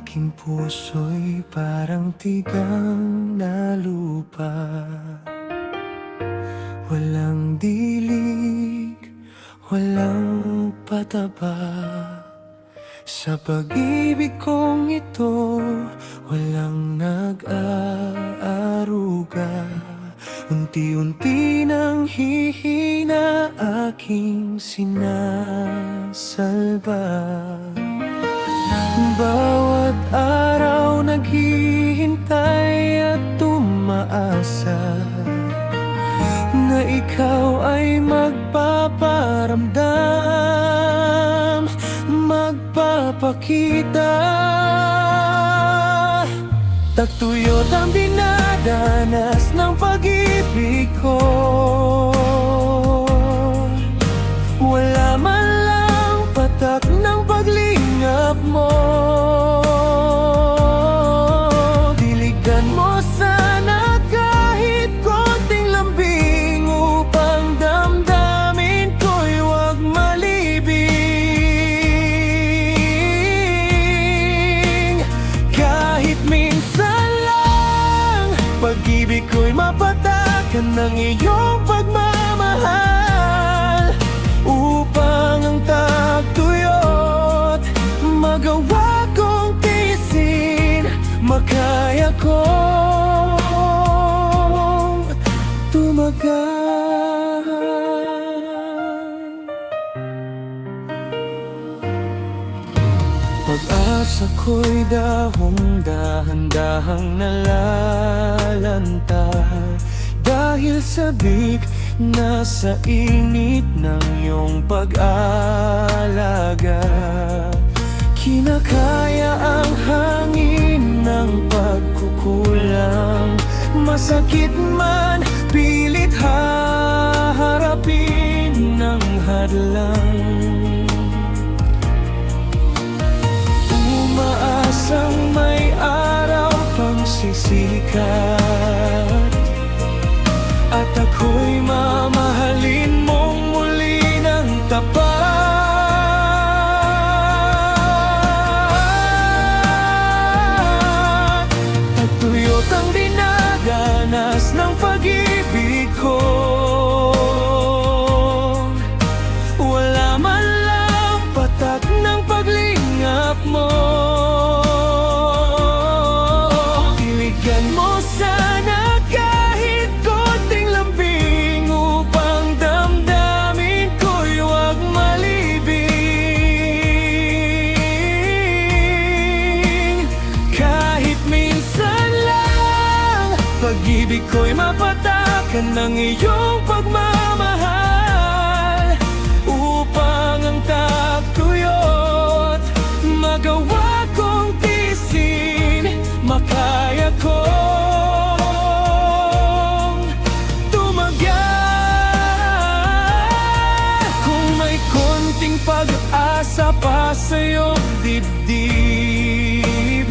aking puso'y parang tigang na lupa. Walang dilig, walang pataba. Sa pag-ibig kong ito, walang nag-aaruga. Unti-unti nang hihina aking sinasalba. Bawat araw naghihintay at umaasa na ikaw ay magpaparamdam, magpapakita. Tagtuyot ang dinadanas ng pag-ibig ko. Wala man lang patak ng paglingap mo. Diligan mo sana kahit konting lambing upang damdamin ko'y huwag malibing. Kahit minsan lang pag-ibig ko'y mapatakan ng iyong pagmamahal, upang ang tagtuyot magawa kong tiisin, makaya kong tumagal. Pag-asa ko'y dahong dahan-dahang nalalanta, dahil sabik na sa init ng iyong pag-alaga. Kinakaya ang hangin ng pagkukulang, masakit man pilit haharapin ng hadlang. Umaasang may araw pang sisikat, at ako'y mamahalin mong muli ng tapat. Tagtuyot ang dinadanas ng pag-ibig ko. Wala man lang patak ng paglingap mo. Diligan mo sana kahit konting lambing upang damdamin ko'y huwag malibing. Kahit minsan lang pag-ibig ko'y mapatakan ng iyong pagmamahal, upang ang tagtuyot magawa kong tiisin, makaya kong tumagal. Kung may konting pag-asa pa sa iyong dibdib,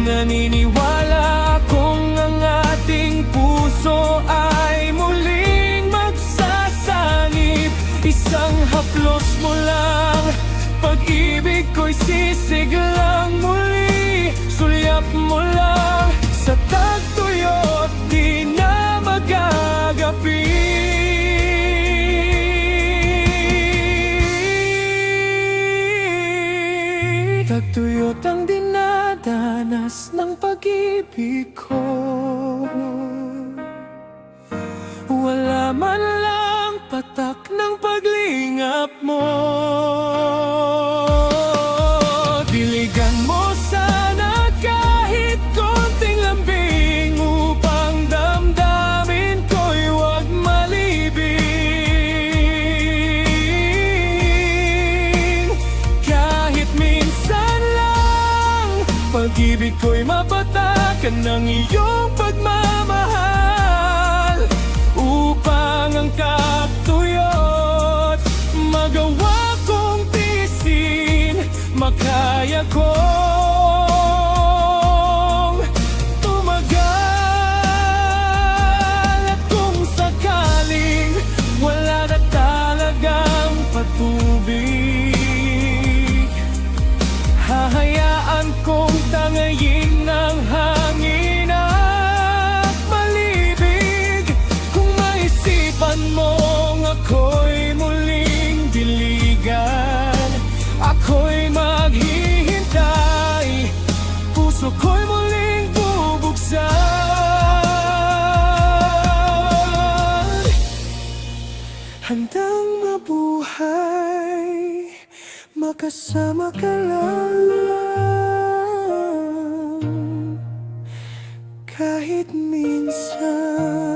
naniniwala akong ang ating puso ay muling magsasanib. Isang haplos mo lang, pag-ibig ko'y sisiglang muli. Sulyap mo lang sa tagtuyot, di na magagapi. Tagtuyot ang dinadanas ng pag-ibig ko. Wala man lang patak ng paglingap mo. Diligan mo sana kahit konting lambing upang damdamin ko'y huwag malibing. Kahit minsan lang pag-ibig ko'y mapatakan ng iyong pagmamahal, upang ang tagtuyot magawa kong tiisin, makaya kong tumagal. At kung sakaling wala na talagang patubig, hahayaan kong mabuhay, makasama ka lang kahit minsan.